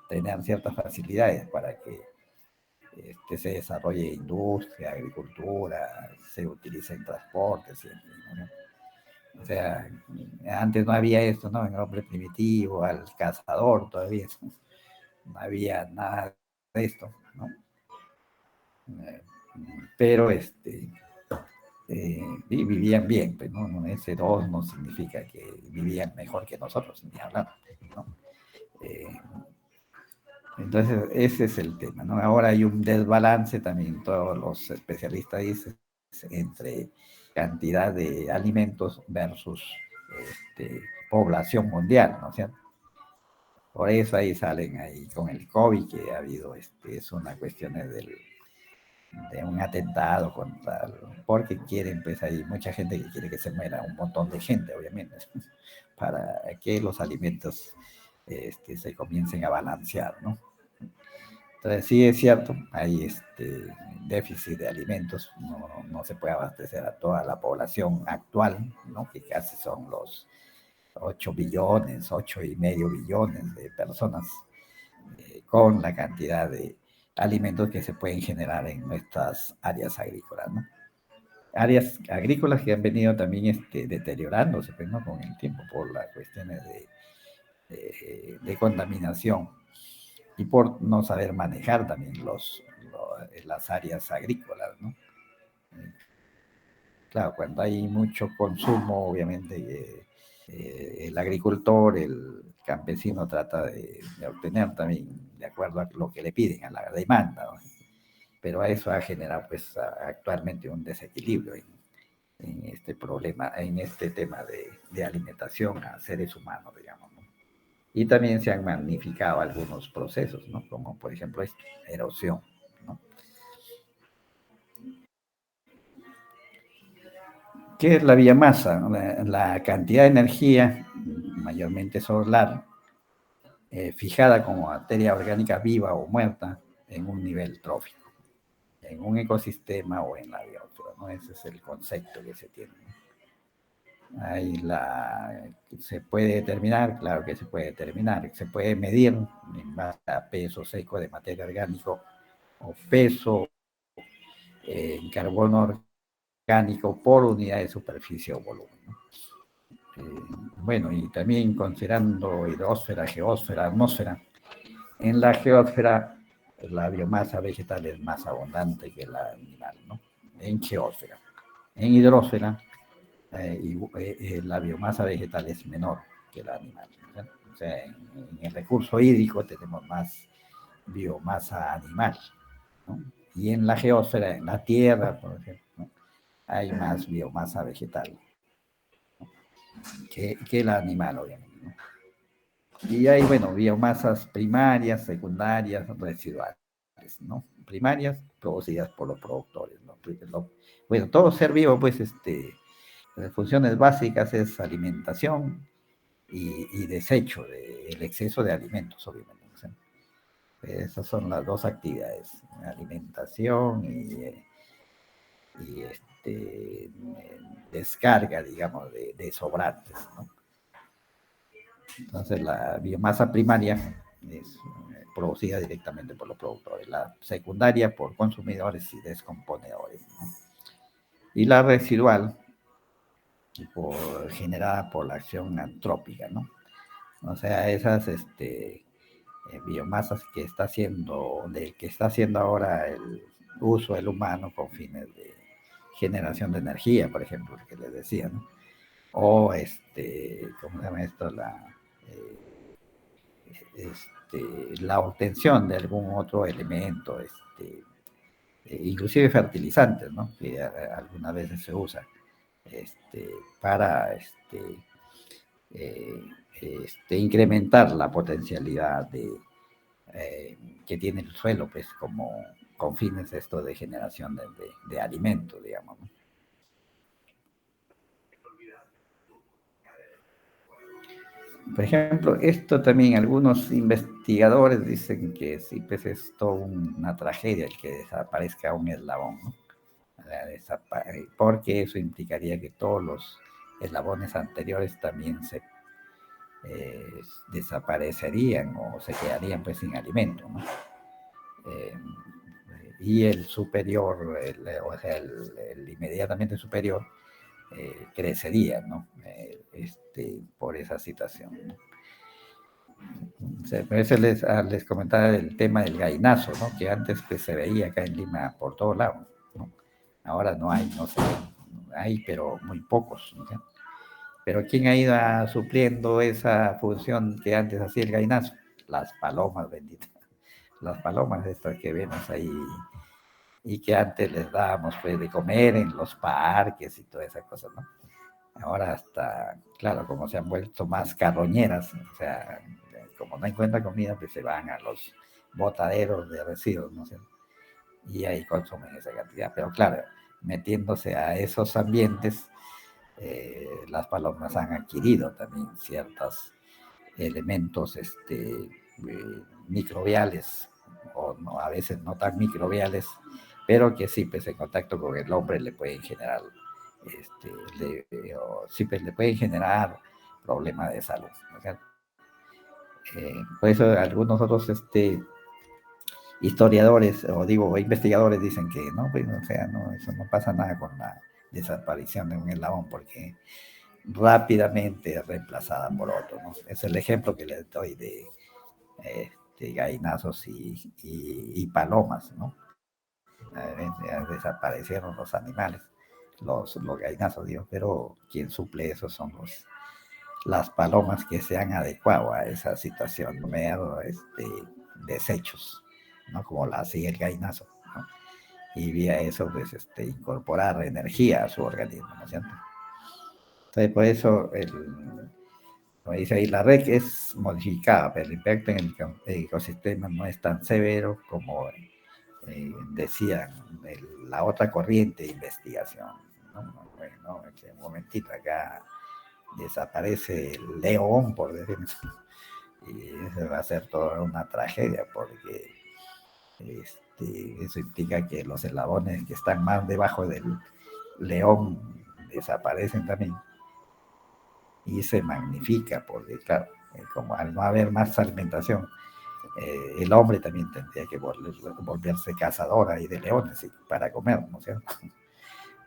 tener ciertas facilidades para que se desarrolle industria, agricultura, se utilicen transportes, ¿no? O sea, antes no había esto, ¿no? En el hombre primitivo, al cazador todavía, no había nada de esto, ¿no? Eh, pero vivían bien, pues, ¿no? Ese dos no significa que vivían mejor que nosotros, ni hablar, ¿no? Eh, entonces, ese es el tema, ¿no? Ahora hay un desbalance también, todos los especialistas dicen, entre cantidad de alimentos versus población mundial, ¿no es cierto? Por eso ahí salen ahí con el COVID, que ha habido, es una cuestión de un atentado contra, porque quieren, pues hay mucha gente que quiere que se muera un montón de gente, obviamente, para que los alimentos se comiencen a balancear, ¿no? Entonces, sí es cierto, hay déficit de alimentos, no se puede abastecer a toda la población actual, ¿no? Que casi son los 8 billones, 8,5 billones de personas, con la cantidad de alimentos que se pueden generar en nuestras áreas agrícolas, ¿no? Áreas agrícolas que han venido también deteriorándose, pues, ¿no? Con el tiempo por las cuestiones de contaminación y por no saber manejar también las áreas agrícolas, ¿no? Claro, cuando hay mucho consumo, obviamente el agricultor, el campesino trata de obtener también de acuerdo a lo que le piden, a la demanda, ¿no? Pero a eso ha generado pues actualmente un desequilibrio en este problema, en este tema de alimentación a seres humanos, digamos, ¿no? Y también se han magnificado algunos procesos, ¿no? Como por ejemplo esta erosión, ¿no? ¿Qué es la biomasa? La cantidad de energía, mayormente solar, fijada como materia orgánica viva o muerta en un nivel trófico, en un ecosistema o en la biosfera, ¿no? Ese es el concepto que se tiene. Ahí se puede determinar, claro que se puede determinar, se puede medir en base a peso seco de materia orgánica o peso en carbono orgánico por unidad de superficie o volumen, ¿no? Bueno, y también considerando hidrosfera, geósfera, atmósfera. En la geósfera, la biomasa vegetal es más abundante que la animal, ¿no? En geósfera. En hidrosfera, la biomasa vegetal es menor que la animal, ¿no? O sea, en el recurso hídrico tenemos más biomasa animal, ¿no? Y en la geósfera, en la tierra, por ejemplo, ¿no? Hay más biomasa vegetal que la animal, obviamente, ¿no? Y hay, bueno, biomasas primarias, secundarias, residuales, ¿no? Primarias producidas por los productores, ¿no? Bueno, todo ser vivo, pues, las funciones básicas es alimentación y desecho del exceso de alimentos, obviamente, ¿no? Esas son las dos actividades, alimentación y descarga, digamos, de sobrantes, ¿no? Entonces la biomasa primaria es producida directamente por los productores, la secundaria por consumidores y descomponedores, ¿no? Y la residual generada por la acción antrópica, ¿no? O sea, esas biomasas que está haciendo, del que está haciendo ahora el uso del humano con fines de generación de energía, por ejemplo, que les decía, ¿no? O ¿cómo se llama esto? La obtención de algún otro elemento, inclusive fertilizantes, ¿no? Que algunas veces se usa para eh, incrementar la potencialidad que tiene el suelo, pues como con fines esto de generación de alimento, digamos, ¿no? Por ejemplo, esto también algunos investigadores dicen que sí, pues es toda una tragedia el que desaparezca un eslabón, ¿no? Porque eso implicaría que todos los eslabones anteriores también eh, desaparecerían o se quedarían pues sin alimento, ¿no? Eh, y el superior, o sea, el inmediatamente superior, crecería, ¿no? Por esa situación, ¿no? O sea, por eso les comentaba el tema del gainazo, ¿no? Que antes pues, se veía acá en Lima por todos lados, ¿no? Ahora no hay, no sé, hay, pero muy pocos, ¿no? Pero ¿quién ha ido supliendo esa función que antes hacía el gainazo? Las palomas, benditas. Las palomas estas que vemos ahí y que antes les dábamos pues, de comer en los parques y todas esas cosas, ¿no? Ahora hasta, claro, como se han vuelto más carroñeras, o sea, como no encuentran comida, pues se van a los botaderos de residuos, ¿no? Y ahí consumen esa cantidad. Pero claro, metiéndose a esos ambientes, las palomas han adquirido también ciertos elementos microbiales, o no, a veces no tan microbiales, pero que sí, pues en contacto con el hombre le pueden generar, sí, pues le pueden generar problemas de salud, ¿no? Por eso algunos otros historiadores, o digo, investigadores dicen que no, pues, o sea, no, eso no pasa nada con la desaparición de un eslabón, porque rápidamente es reemplazada por otro, ¿no? Es el ejemplo que les doy de gallinazos y palomas, ¿no? Desaparecieron los animales, los gallinazos, digo, pero quien suple eso son las palomas que se han adecuado a esa situación, comer desechos, ¿no? Como la hacía el gallinazo, ¿no? Y vía eso, pues, incorporar energía a su organismo, ¿no es cierto? Entonces, por eso, como dice ahí, la red es modificada, pero el impacto en el ecosistema no es tan severo como decían la otra corriente de investigación, ¿no? Bueno, un momentito, acá desaparece el león, por decirlo, y eso va a ser toda una tragedia, porque eso implica que los eslabones que están más debajo del león desaparecen también y se magnifica, porque claro, como al no haber más alimentación, el hombre también tendría que volverse cazadora y de leones para comer, ¿no es cierto?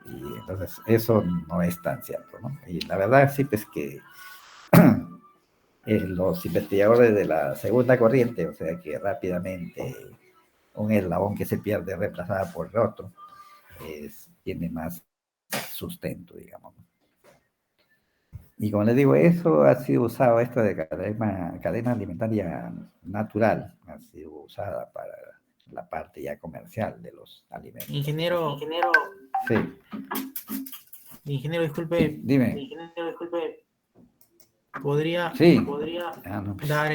Y entonces eso no es tan cierto, ¿no? Y la verdad sí, pues que los investigadores de la segunda corriente, o sea que rápidamente un eslabón que se pierde reemplazada por el otro, tiene más sustento, digamos. Y como les digo, eso ha sido usado, esto de cadena alimentaria natural, ha sido usada para la parte ya comercial de los alimentos. Ingeniero, sí. Ingeniero, disculpe. Dime. Ingeniero, disculpe. ¿Podría no. dar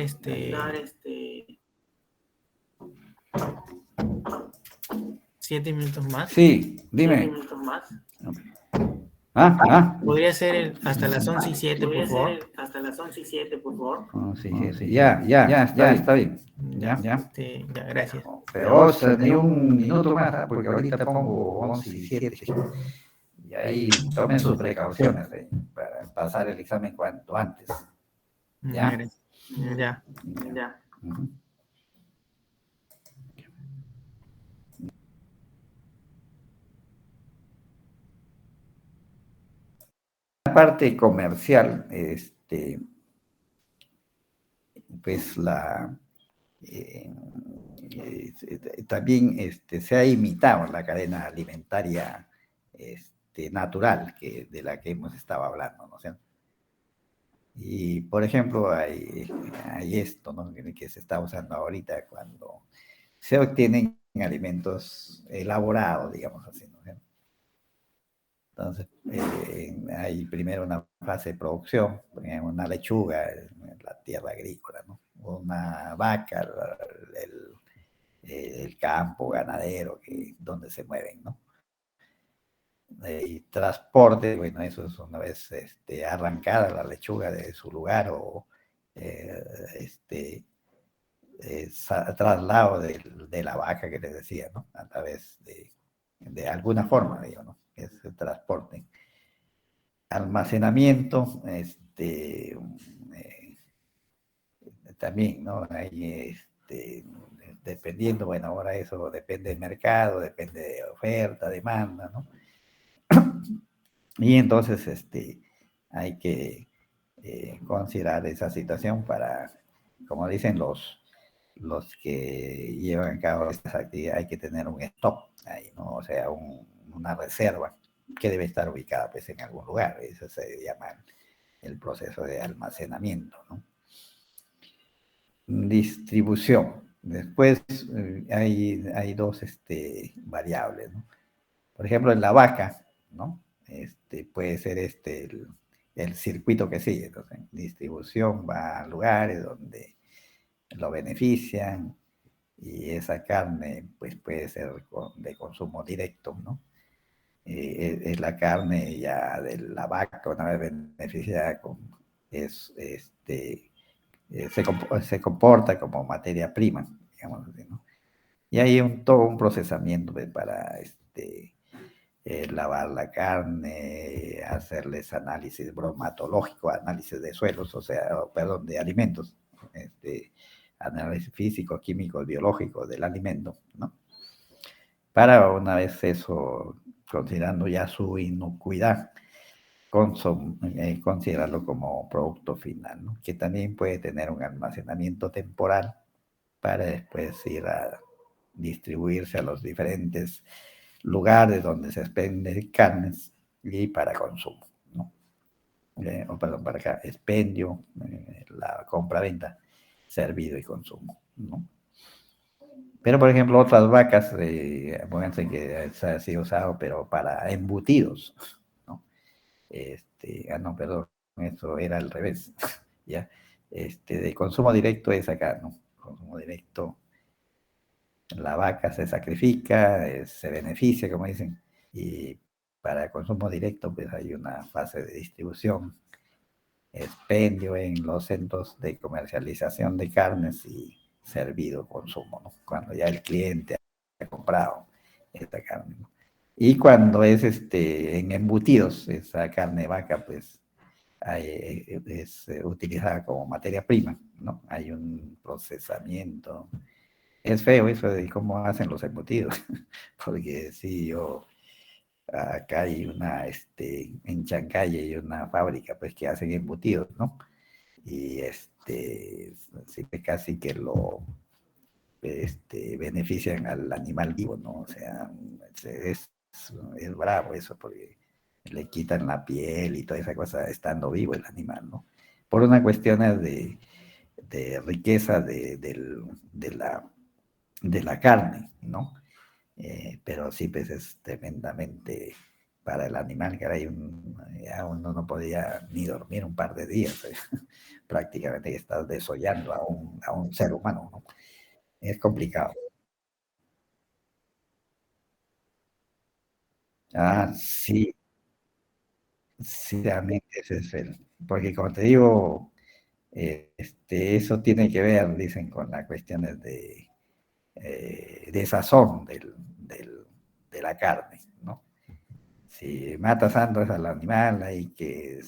7 minutos más? Sí, dime. 7 minutos más. ¿Podría ser hasta las 11:07, por favor? hasta las 11:07, por favor. 11:07. Ya, está bien. Ya. Ya, gracias. Pero vos ni un minuto más, porque ahorita pongo 11:07. Y ahí tomen sus precauciones para pasar el examen cuanto antes. ¿Ya? Ya. Ujú. La parte comercial, pues eh, también se ha imitado la cadena alimentaria natural de la que hemos estado hablando, ¿no? O sea, y, por ejemplo, hay esto, ¿no? Que se está usando ahorita cuando se obtienen alimentos elaborados, digamos así, ¿no? Entonces, hay primero una fase de producción, una lechuga en la tierra agrícola, ¿no? Una vaca, el campo ganadero, donde se mueven, ¿no? Y transporte, bueno, eso es una vez arrancada la lechuga de su lugar o eh, este, traslado de la vaca que les decía, ¿no? A través de alguna forma, digo, ¿no? Es el transporte. Almacenamiento, también, ¿no? Hay, dependiendo, bueno, ahora eso depende del mercado, depende de oferta, demanda, ¿no? Y entonces, hay que considerar esa situación para, como dicen los que llevan a cabo estas actividades, hay que tener un stock ahí, ¿no? O sea, una reserva que debe estar ubicada pues en algún lugar. Eso se llama el proceso de almacenamiento, ¿no? Distribución. Después hay dos variables, ¿no? Por ejemplo, en la vaca, ¿no? Puede ser el circuito que sigue. Entonces, distribución va a lugares donde lo benefician y esa carne pues puede ser de consumo directo, ¿no? Es la carne ya de la vaca, una vez beneficiada, es, se comporta como materia prima, digamos así, ¿no? Y hay todo un procesamiento pues, para lavar la carne, hacerles análisis bromatológico, análisis de suelos, o sea, perdón, de alimentos, análisis físico, químico, biológico del alimento, ¿no? Para una vez eso, considerando ya su inocuidad, considerarlo como producto final, ¿no? Que también puede tener un almacenamiento temporal para después ir a distribuirse a los diferentes lugares donde se expenden carnes y para consumo, ¿no? Perdón, para acá, expendio, la compra-venta, servido y consumo, ¿no? Pero, por ejemplo, otras vacas, pónganse que se ha sido usado, pero para embutidos, ¿no? No, perdón, eso era al revés, ¿ya? De consumo directo es acá, ¿no? Consumo directo, la vaca se sacrifica, se beneficia, como dicen, y para consumo directo, pues hay una fase de distribución, expendio en los centros de comercialización de carnes y servido consumo, ¿no? Cuando ya el cliente ha comprado esta carne, ¿no? Y cuando es en embutidos, esa carne de vaca, pues es utilizada como materia prima, ¿no? Hay un procesamiento. Es feo eso de cómo hacen los embutidos, porque sí, acá hay en Chancaya hay una fábrica, pues, que hacen embutidos, ¿no? Y sí que casi que benefician al animal vivo, ¿no? O sea, es bravo eso, porque le quitan la piel y toda esa cosa estando vivo el animal, ¿no? Por una cuestión de riqueza de la carne, ¿no? Pero sí, pues es tremendamente para el animal, que ya uno no podía ni dormir un par de días, prácticamente estás desollando a un ser humano, ¿no? Es complicado. Ah, sí, Sí, realmente ese es porque como te digo, eso tiene que ver, dicen, con las cuestiones de sazón de la carne, ¿no? Si matas antes al animal, hay que,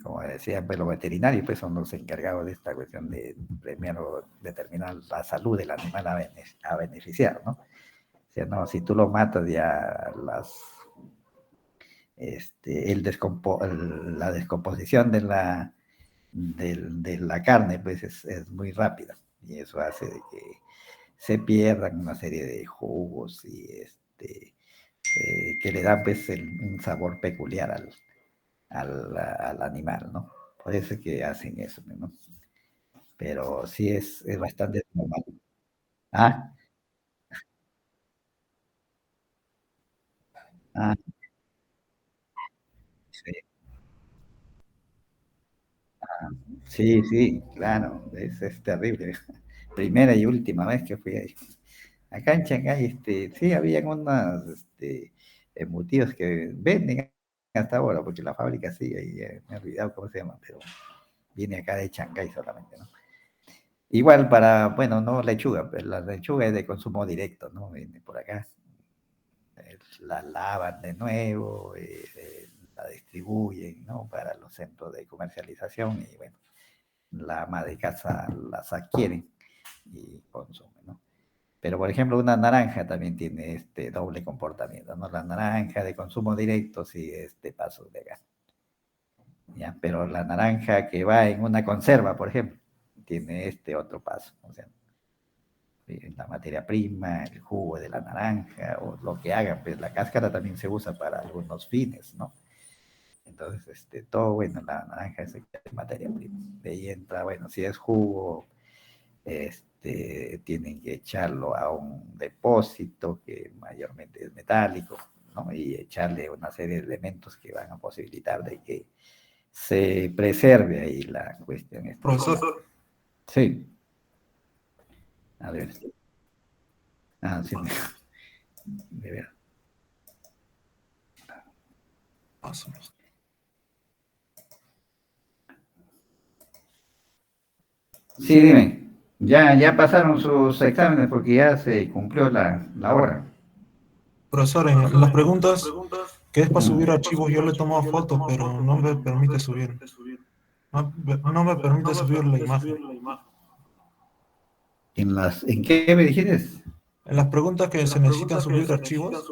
como decían, pues los veterinarios pues son los encargados de esta cuestión de primero determinar la salud del animal a beneficiar, ¿no? O sea, no, si tú lo matas ya la descomposición de la carne pues es muy rápida y eso hace de que se pierdan una serie de jugos y que le dan pues un sabor peculiar al animal, ¿no? Por eso es que hacen eso, ¿no? Pero sí es bastante normal. Ah, ah, sí, sí, sí, claro, es terrible. Primera y última vez que fui ahí. Acá en Shanghái, sí, habían unos embutidos que venden hasta ahora, porque la fábrica sigue y me he olvidado cómo se llama, pero viene acá de Shanghái solamente, ¿no? Igual para, bueno, no lechuga, pero la lechuga es de consumo directo, ¿no? Viene por acá, la lavan de nuevo, la distribuyen, ¿no? Para los centros de comercialización y bueno, la ama de casa las adquiere y consume, ¿no? Pero, por ejemplo, una naranja también tiene este doble comportamiento, ¿no? La naranja de consumo directo sí este paso de gas, ¿ya? Pero la naranja que va en una conserva, por ejemplo, tiene este otro paso, o sea, la materia prima, el jugo de la naranja o lo que hagan, pues la cáscara también se usa para algunos fines, ¿no? Entonces, todo, bueno, la naranja es materia prima. De ahí entra, bueno, si es jugo, tienen que echarlo a un depósito que mayormente es metálico, ¿no? Y echarle una serie de elementos que van a posibilitar de que se preserve ahí la cuestión. Profesor, Sí, a ver. Ah, sí, de ver. paso. Sí, dime. Ya pasaron sus exámenes porque ya se cumplió la hora. Profesor, en las preguntas que es para Mm. subir archivos, yo le he tomado foto, pero no me permite subir. No me permite subir la imagen. ¿En qué me dijiste? En las preguntas que se necesitan subir archivos,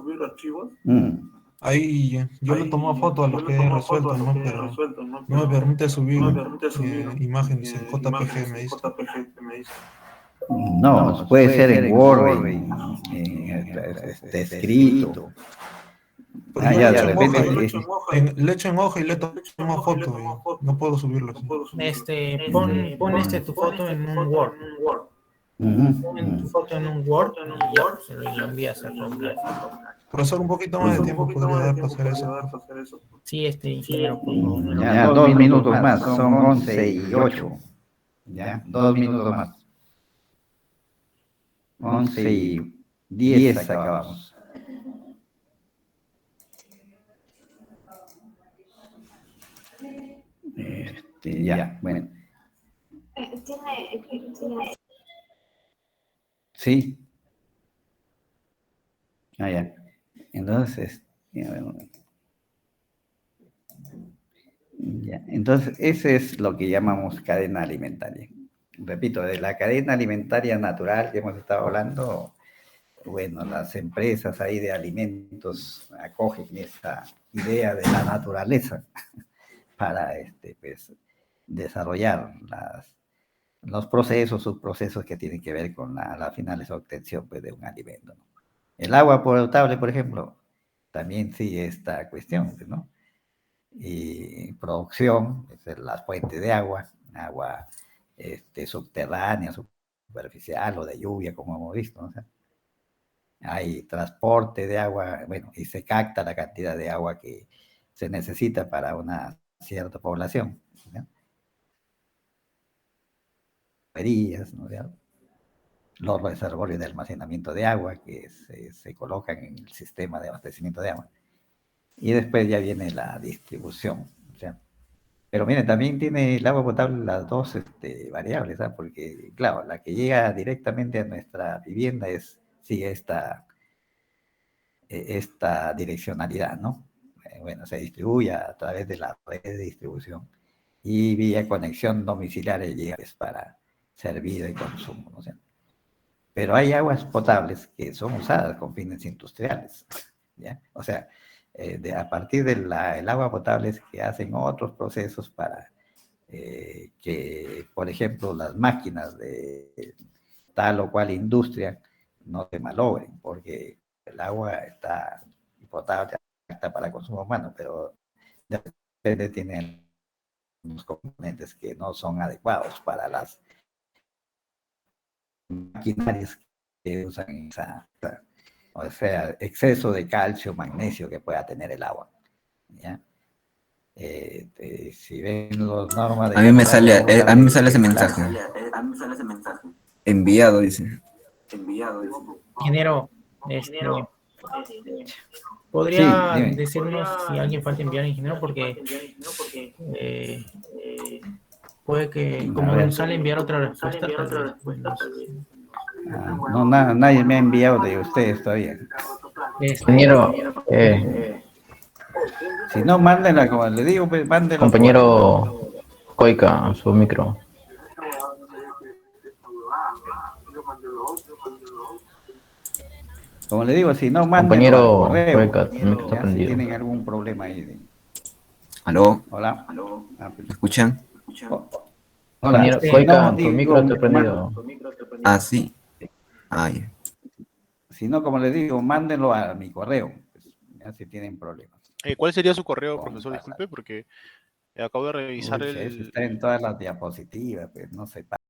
Mm. ahí yo le tomo foto a lo que he resuelto, ¿no? Pero no me permite subir imágenes en JPG, me dice. No, puede ser en Word, escrito. Pero Ah, yo le ya, de echo en repente. hoja le echo en hoja y le tomo foto y no puedo subirlo así. Pon tu foto en un Word. Ujú, Pon tu ujú. foto en un Word y lo envías a Dropbox. Profesor, un poquito más de tiempo podría dar para hacer eso, por favor. Sí, ingeniero, por favor. Ya, 2 minutos más, son 11:08. Ya, 2 minutos más. 11:10 acabamos. Ya, bueno. Sí, ah, ya. Entonces, ya, bueno, ya. Entonces, ese es lo que llamamos cadena alimentaria. Repito, de la cadena alimentaria natural que hemos estado hablando, bueno, las empresas ahí de alimentos acogen esa idea de la naturaleza para pues, desarrollar los procesos, subprocesos que tienen que ver con la final esa obtención pues, de un alimento, ¿no? El agua potable, por ejemplo, también sigue esta cuestión, ¿no? Y producción, es la fuente de agua subterránea, superficial o de lluvia, como hemos visto, ¿no? O sea, hay transporte de agua, bueno, y se capta la cantidad de agua que se necesita para una cierta población, ¿no? ¿No? Los reservorios de almacenamiento de agua que se colocan en el sistema de abastecimiento de agua. y después ya viene la distribución. O sea, pero miren, también tiene el agua potable las dos variables, ¿ah? Porque, claro, la que llega directamente a nuestra vivienda sigue esta direccionalidad, ¿no? Bueno, se distribuye a través de la red de distribución y vía conexión domiciliaria llega pues, para servido y consumo, ¿no? O sea, pero hay aguas potables que son usadas con fines industriales, ¿ya? O sea, a partir del agua potable es que hacen otros procesos para que, por ejemplo, las máquinas de tal o cual industria no se malogren, porque el agua está potable está para consumo humano, pero de repente tiene unos componentes que no son adecuados para las maquinarias que usan o sea, exceso de calcio, magnesio que pueda tener el agua. ¿Ya? Si ven las normas A mí me sale, a mí me sale ese mensaje. Enviado, dice. Ingeniero, ¿podría decirnos si alguien falta enviar, ingeniero? Porque puede que, como no sale enviar otra respuesta, pues no, nadie me ha enviado de ustedes todavía. Ingeniero, si no, mándenla, como le digo, pues mándenla. compañero Coica, su micro. Como le digo, si no, Compañero al correo. Coica, tu micro está Si prendido. tienen algún problema ahí. ¿Aló? Hola. ¿Me escuchan? Hola. Compañero Coica, tu micro está prendido. Ah, sí. Ay. Si no, como les digo, mándenlo a mi correo, pues, ya si tienen problemas. ¿Cuál sería su correo, profesor? Disculpe, porque acabo de revisar Uy, eso está en todas las diapositivas, pues no sé.